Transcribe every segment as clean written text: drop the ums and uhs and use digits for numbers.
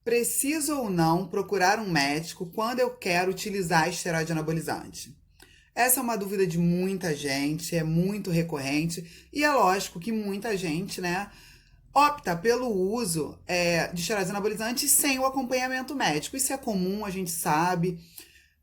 Preciso ou não procurar um médico quando eu quero utilizar esteroide anabolizante? Essa é uma dúvida de muita gente, é muito recorrente e é lógico que muita gente, né, opta pelo uso de esteroides anabolizantes sem o acompanhamento médico. Isso é comum, a gente sabe.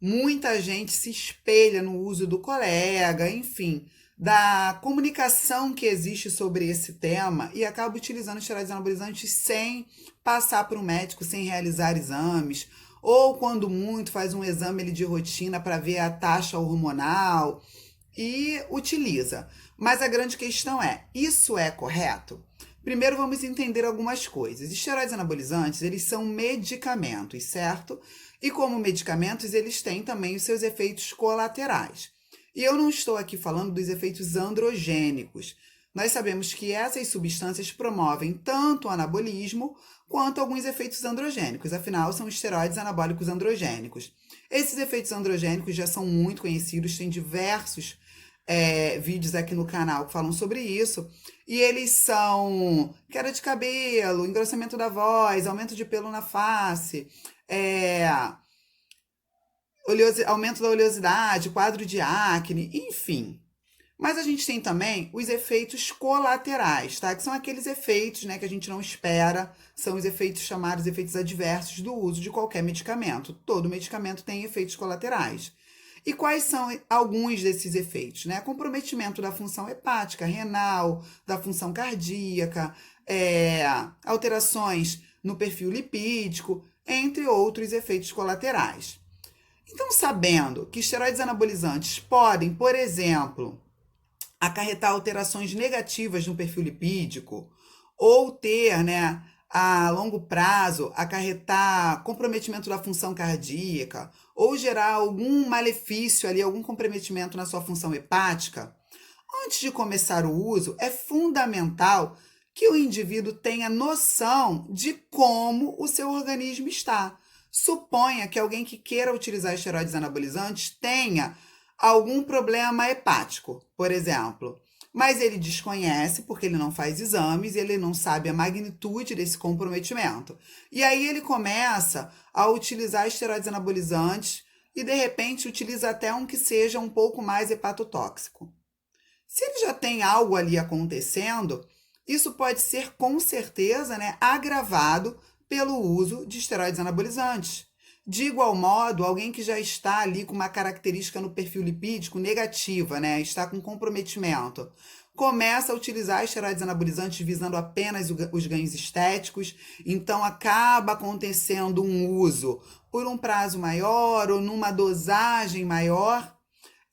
Muita gente se espelha no uso do colega, enfim, da comunicação que existe sobre esse tema e acaba utilizando esteroides anabolizantes sem passar para um médico, sem realizar exames, ou quando muito faz um exame de rotina para ver a taxa hormonal e utiliza. Mas a grande questão é, isso é correto? Primeiro vamos entender algumas coisas. Esteroides anabolizantes, eles são medicamentos, certo? E como medicamentos, eles têm também os seus efeitos colaterais. E eu não estou aqui falando dos efeitos androgênicos. Nós sabemos que essas substâncias promovem tanto o anabolismo quanto alguns efeitos androgênicos. Afinal, são esteroides anabólicos androgênicos. Esses efeitos androgênicos já são muito conhecidos, tem diversos vídeos aqui no canal que falam sobre isso. E eles são queda de cabelo, engrossamento da voz, aumento de pelo na face, é, aumento da oleosidade, quadro de acne, enfim. Mas a gente tem também os efeitos colaterais, tá? Que são aqueles efeitos, né, que a gente não espera, são os efeitos chamados efeitos adversos do uso de qualquer medicamento. Todo medicamento tem efeitos colaterais. E quais são alguns desses efeitos, né? Comprometimento da função hepática, renal, da função cardíaca, alterações no perfil lipídico, entre outros efeitos colaterais. Então, sabendo que esteroides anabolizantes podem, por exemplo, acarretar alterações negativas no perfil lipídico ou ter, né, a longo prazo, acarretar comprometimento da função cardíaca ou gerar algum malefício ali, algum comprometimento na sua função hepática, antes de começar o uso, é fundamental que o indivíduo tenha noção de como o seu organismo está. Suponha que alguém que queira utilizar esteroides anabolizantes tenha algum problema hepático, por exemplo. Mas ele desconhece, porque ele não faz exames, ele não sabe a magnitude desse comprometimento. E aí ele começa a utilizar esteroides anabolizantes e, de repente, utiliza até um que seja um pouco mais hepatotóxico. Se ele já tem algo ali acontecendo, isso pode ser com certeza, né, agravado pelo uso de esteroides anabolizantes. De igual modo, alguém que já está ali com uma característica no perfil lipídico negativa, né, está com comprometimento, começa a utilizar esteroides anabolizantes visando apenas os ganhos estéticos, então acaba acontecendo um uso por um prazo maior ou numa dosagem maior,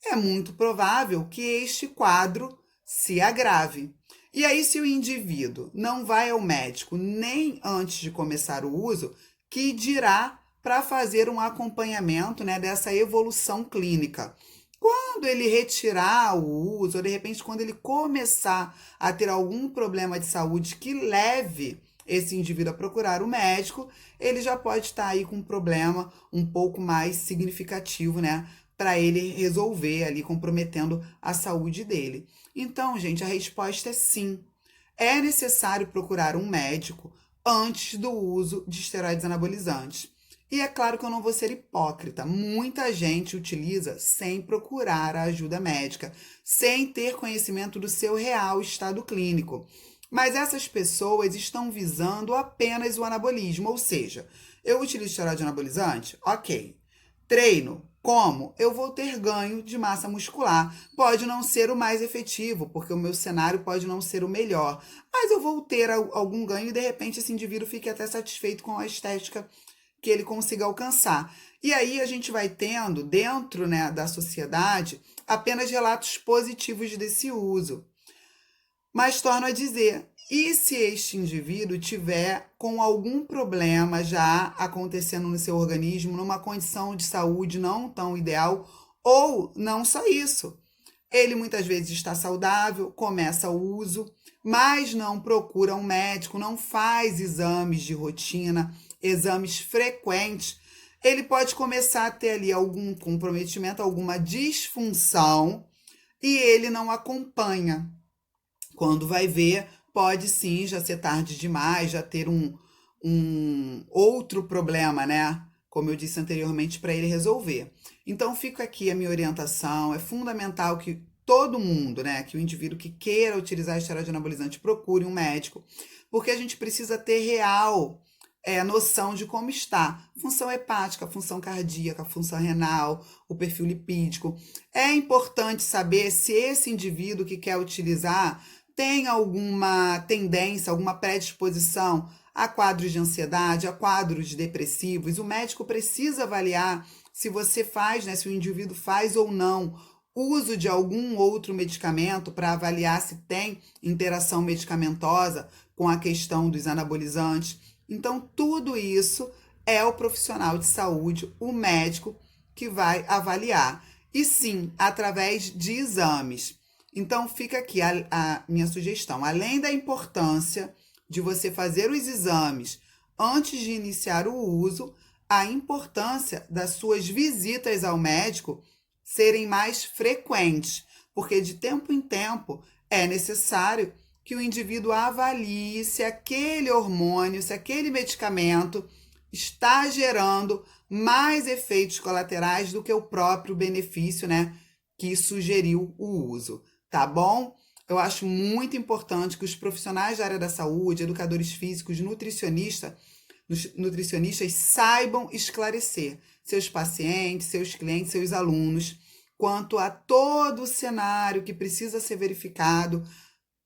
é muito provável que este quadro se agrave. E aí, se o indivíduo não vai ao médico nem antes de começar o uso, que dirá para fazer um acompanhamento, né, dessa evolução clínica. Quando ele retirar o uso, ou de repente, quando ele começar a ter algum problema de saúde que leve esse indivíduo a procurar o médico, ele já pode estar aí com um problema um pouco mais significativo, né? Para ele resolver ali, comprometendo a saúde dele. Então, gente, a resposta é sim. É necessário procurar um médico antes do uso de esteroides anabolizantes. E é claro que eu não vou ser hipócrita. Muita gente utiliza sem procurar a ajuda médica, sem ter conhecimento do seu real estado clínico. Mas essas pessoas estão visando apenas o anabolismo, ou seja, eu utilizo esteroide anabolizante? Ok. Treino? Como? Eu vou ter ganho de massa muscular. Pode não ser o mais efetivo, porque o meu cenário pode não ser o melhor, mas eu vou ter algum ganho e de repente esse indivíduo fique até satisfeito com a estética que ele consiga alcançar. E aí a gente vai tendo, dentro, né, da sociedade, apenas relatos positivos desse uso. Mas torno a dizer, e se este indivíduo tiver com algum problema já acontecendo no seu organismo, numa condição de saúde não tão ideal, ou não só isso? Ele muitas vezes está saudável, começa o uso, mas não procura um médico, não faz exames de rotina, exames frequentes. Ele pode começar a ter ali algum comprometimento, alguma disfunção, e ele não acompanha. Quando vai ver, pode sim já ser tarde demais, já ter um outro problema, né? Como eu disse anteriormente, para ele resolver. Então, fica aqui a minha orientação. É fundamental que todo mundo, né, que o indivíduo que queira utilizar esteroide anabolizante procure um médico, porque a gente precisa ter real noção de como está. Função hepática, função cardíaca, função renal, o perfil lipídico. É importante saber se esse indivíduo que quer utilizar tem alguma tendência, alguma predisposição a quadros de ansiedade, a quadros depressivos. O médico precisa avaliar se você faz, né, se o indivíduo faz ou não uso de algum outro medicamento para avaliar se tem interação medicamentosa com a questão dos anabolizantes. Então, tudo isso é o profissional de saúde, o médico, que vai avaliar. E sim, através de exames. Então, fica aqui a minha sugestão. Além da importância de você fazer os exames antes de iniciar o uso, a importância das suas visitas ao médico serem mais frequentes, porque de tempo em tempo é necessário que o indivíduo avalie se aquele hormônio, se aquele medicamento está gerando mais efeitos colaterais do que o próprio benefício, né, que sugeriu o uso, tá bom? Eu acho muito importante que os profissionais da área da saúde, educadores físicos, nutricionistas saibam esclarecer seus pacientes, seus clientes, seus alunos, quanto a todo o cenário que precisa ser verificado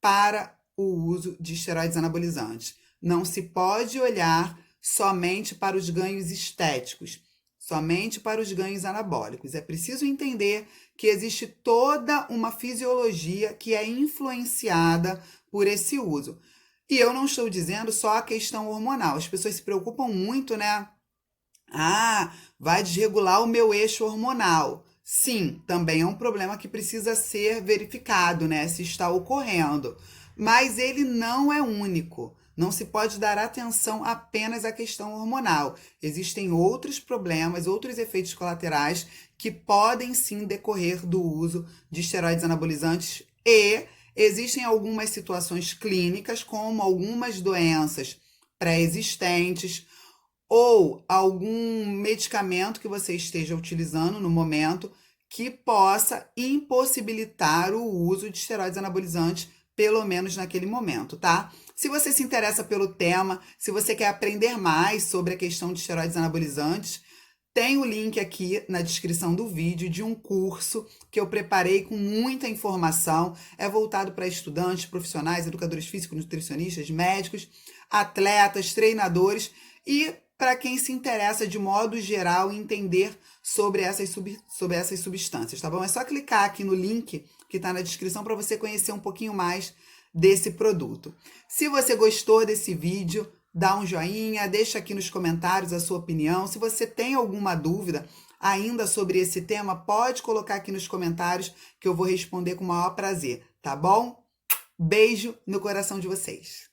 para o uso de esteroides anabolizantes. Não se pode olhar somente para os ganhos estéticos, somente para os ganhos anabólicos. É preciso entender que existe toda uma fisiologia que é influenciada por esse uso. E eu não estou dizendo só a questão hormonal. As pessoas se preocupam muito, né? Ah, vai desregular o meu eixo hormonal. Sim, também é um problema que precisa ser verificado, né? Se está ocorrendo. Mas ele não é único. Não se pode dar atenção apenas à questão hormonal. Existem outros problemas, outros efeitos colaterais que podem sim decorrer do uso de esteroides anabolizantes e existem algumas situações clínicas, como algumas doenças pré-existentes ou algum medicamento que você esteja utilizando no momento que possa impossibilitar o uso de esteroides anabolizantes, pelo menos naquele momento, tá? Se você se interessa pelo tema, se você quer aprender mais sobre a questão de esteroides anabolizantes, tem o link aqui na descrição do vídeo de um curso que eu preparei com muita informação. É voltado para estudantes, profissionais, educadores físicos, nutricionistas, médicos, atletas, treinadores e para quem se interessa de modo geral em entender sobre essas substâncias, tá bom? É só clicar aqui no link que está na descrição para você conhecer um pouquinho mais desse produto. Se você gostou desse vídeo, dá um joinha, deixa aqui nos comentários a sua opinião. Se você tem alguma dúvida ainda sobre esse tema, pode colocar aqui nos comentários que eu vou responder com o maior prazer, tá bom? Beijo no coração de vocês.